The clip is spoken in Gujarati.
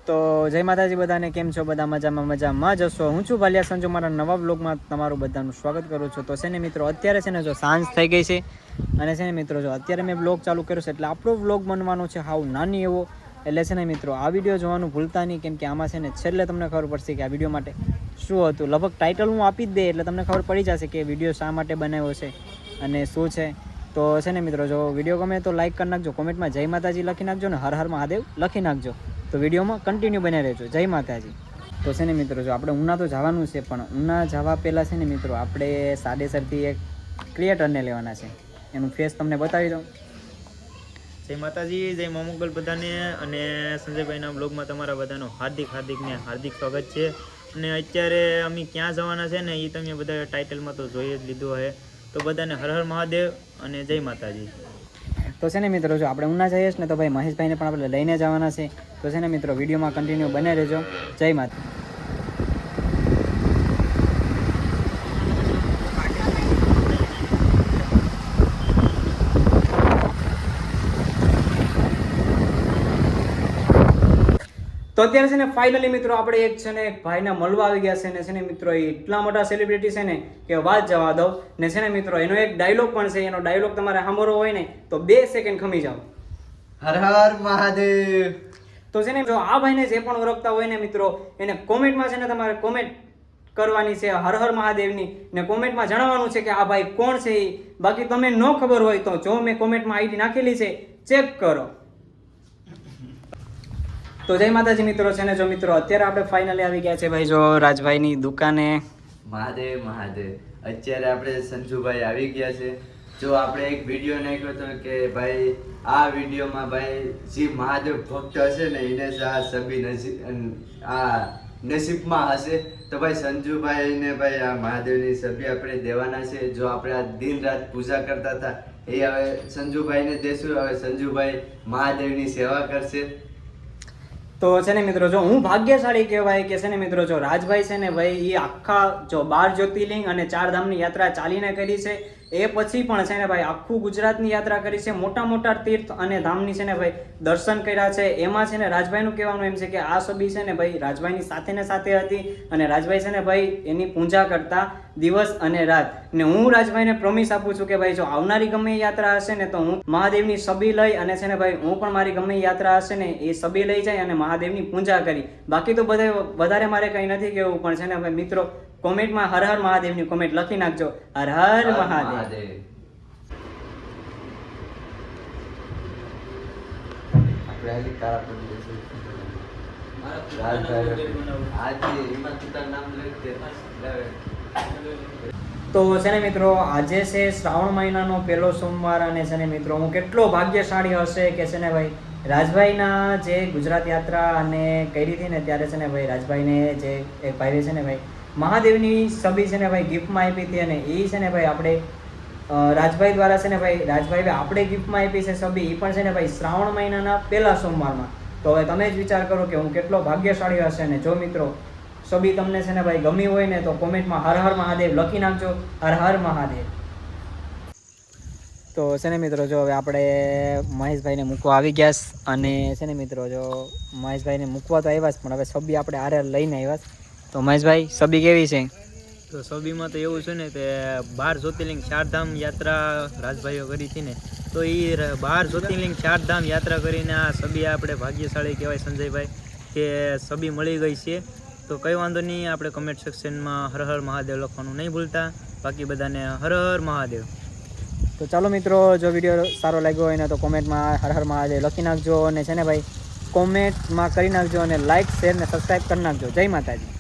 તો જય માતાજી બધાને, કેમ છો? બધા મજામાં જશો. હું છું ભાલિયા સંજુ, મારા નવા વ્લોગમાં તમારું બધાનું સ્વાગત કરું છું. તો છે ને મિત્રો, અત્યારે છે ને જો સાંજ થઈ ગઈ છે અને છે ને મિત્રો જો અત્યારે મેં વ્લોગ ચાલુ કર્યો છે, એટલે આપણો વ્લોગ બનવાનો છે હાવ નાની એવો. એટલે છે ને મિત્રો, આ વિડીયો જોવાનું ભૂલતા નહીં, કેમ કે આમાં છે ને છેલ્લે તમને ખબર પડશે કે આ વિડીયો માટે શું હતું. લગભગ ટાઇટલ હું આપી જ દે એટલે તમને ખબર પડી જશે કે વિડીયો શા માટે બનાવ્યો છે અને શું છે. તો છે ને મિત્રો, જો વિડીયો ગમે તો લાઈક કરી નાખજો, કોમેન્ટમાં જય માતાજી લખી નાખજો ને હર હર મહાદેવ લખી નાખજો. તો વિડીયોમાં કન્ટિન્યુ બન્યા રહેજો. જય માતાજી. તો છે ને મિત્રો, જો આપણે ઉના તો જવાનું છે, પણ ઉના જવા પહેલાં છે ને મિત્રો, આપણે સાડેસરથી એક ક્રિએટરને લેવાના છે. એનું ફેસ તમને બતાવી દઉં. જય માતાજી, જય મોમોગલ બધાને, અને સંજયભાઈના બ્લોગમાં તમારા બધાનું હાર્દિક સ્વાગત છે. અને અત્યારે અમે ક્યાં જવાના છે ને એ તમે બધા ટાઇટલમાં તો જોઈ જ લીધું હોય. તો બધાને હર હર મહાદેવ અને જય માતાજી. તો છે ને મિત્રો, જો આપણે ઉના જઈએ છીએ ને તો ભાઈ મહેશભાઈને પણ આપણે લઈને જવાના છે. તો છે ને મિત્રો, વિડીયોમાં કન્ટિન્યુ બને રહેજો. જય માતા. તો અત્યારે છે ને ફાઇનલી મિત્રો, આપણે એક છે ને એક ભાઈને મળવા આવી ગયા છે ને છે ને મિત્રો, એ એટલા મોટા સેલિબ્રિટી છે ને કે વાત જવા દઉં. ને છે ને મિત્રો, એનો એક ડાયલોગ પણ છે. એનો ડાયલોગ તમારે સાંભળવો હોય ને તો 2 સેકન્ડ ખમી જાઓ. હર હર મહાદેવ. તો છે ને જો આ ભાઈને જે પણ ઓળખતા હોય ને મિત્રો, એને કોમેન્ટમાં છે ને તમારે કોમેન્ટ કરવાની છે હર હર મહાદેવની, ને કોમેન્ટમાં જણાવવાનું છે કે આ ભાઈ કોણ છે એ. બાકી તમે ન ખબર હોય તો જો મેં કોમેન્ટમાં આઈડી નાખેલી છે, ચેક કરો. તો જય માતાજી મિત્રો, છે ને જો મિત્રો, અત્યારે આપણે ફાઇનલી આવી ગયા છે ભાઈ જો રાજભાઈની દુકાને. મહાદેવ. અત્યારે આપણે સંજુભાઈ આવી ગયા છે. જો આપણે એક વિડીયો નાખ્યો હતો કે ભાઈ આ વિડીયોમાં ભાઈ જે મહાદેવ ભક્ત હશે ને એને આ સભી નસીબમાં હશે. તો ભાઈ સંજુભાઈને ભાઈ આ મહાદેવની સભી આપણે દેવાના છે. જો આપણે આ દિન રાત પૂજા કરતા હતા એ હવે સંજુભાઈને દેશું. હવે સંજુભાઈ મહાદેવની સેવા કરશે. તો છે ને મિત્રો, જો હું ભાગ્યશાળી કહેવાય કે છે ને મિત્રો, જો રાજભાઈ છે ને ભાઈ એ આખા જો 12 જ્યોતિર્લિંગ અને 4 ધામની યાત્રા ચાલીને કરી છે. એ પછી પણ છે ને ભાઈ આખું ગુજરાતની યાત્રા કરી છે. મોટા તીર્થ અને ધામની છે ને ભાઈ દર્શન કર્યા છે. એમાં છે ને રાજભાઈનું કહેવાનું એમ છે કે આ સભી છે ને ભાઈ રાજભાઈની સાથે હતી અને રાજભાઈ છે ને ભાઈ એની પૂજા કરતા દિવસ અને રાત. ને હું રાજભાઈને પ્રોમિસ આપું છું કે ભાઈ જો આવનારી ગમે એ યાત્રા હશે ને તો હું મહાદેવની સભી લઈ અને છે ને ભાઈ હું પણ મારી ગમે એ યાત્રા હશે ને એ સભી લઈ જાય અને મહાદેવની પૂજા કરી. બાકી તો વધારે મારે કંઈ નથી કહેવું, પણ છે ને ભાઈ મિત્રો, કોમેન્ટમાં હર હર મહાદેવની કોમેન્ટ લખી નાખજો. હર હર મહાદેવ. તો છે ને મિત્રો, આજે છે શ્રાવણ મહિનાનો પહેલો સોમવાર અને છે ને મિત્રો, હું કેટલો ભાગ્યશાળી હશે કે છે ને ભાઈ રાજભાઈના જે ગુજરાત યાત્રા અને કરી હતી ને ત્યારે છે ને ભાઈ રાજભાઈને જે એક ભાઈ છે ને ભાઈ મહાદેવની સભી છે ને ભાઈ ગિફ્ટમાં આપી હતી. અને એ છે ને ભાઈ આપણે રાજભાઈ દ્વારા છે ને ભાઈ રાજભાઈ આપણે ગિફ્ટમાં આપી છે સભી. એ પણ છે ને ભાઈ શ્રાવણ મહિનાના પહેલા સોમવારમાં. તો હવે તમે જ વિચાર કરો કે હું કેટલો ભાગ્યશાળી હશે. ને જો મિત્રો, સભી તમને છે ને ભાઈ ગમી હોય ને તો કોમેન્ટમાં હર હર મહાદેવ લખી નાખજો. હર હર મહાદેવ. તો છે ને મિત્રો, જો હવે આપણે મહેશભાઈને મૂકવા આવી ગયા અને છે ને મિત્રો, જો મહેશભાઈને મૂકવા તો આવ્યા જ, પણ હવે સભી આપણે આરે લઈને આવ્યા. તો મહેશભાઈ, સભી કેવી છે? તો સભીમાં તો એવું છે ને કે 12 જ્યોતિર્લિંગ 4 ધામ યાત્રા રાજભાઈઓ કરી હતી ને, તો એ 12 જ્યોતિર્લિંગ 4 ધામ યાત્રા કરીને આ સભી આપણે ભાગ્યશાળી કહેવાય સંજયભાઈ કે સભી મળી ગઈ છે. તો કંઈ વાંધો નહીં, આપણે કમેન્ટ સેક્શનમાં હર હર મહાદેવ લખવાનું નહીં ભૂલતા. બાકી બધાને હર હર મહાદેવ. તો ચાલો મિત્રો, જો વિડીયો સારો લાગ્યો હોય ને તો કોમેન્ટમાં હર હર મહાદેવ લખી નાખજો અને છે ને ભાઈ કોમેન્ટમાં કરી નાખજો અને લાઇક, શેર ને સબસ્ક્રાઈબ કરી નાખજો. જય માતાજી.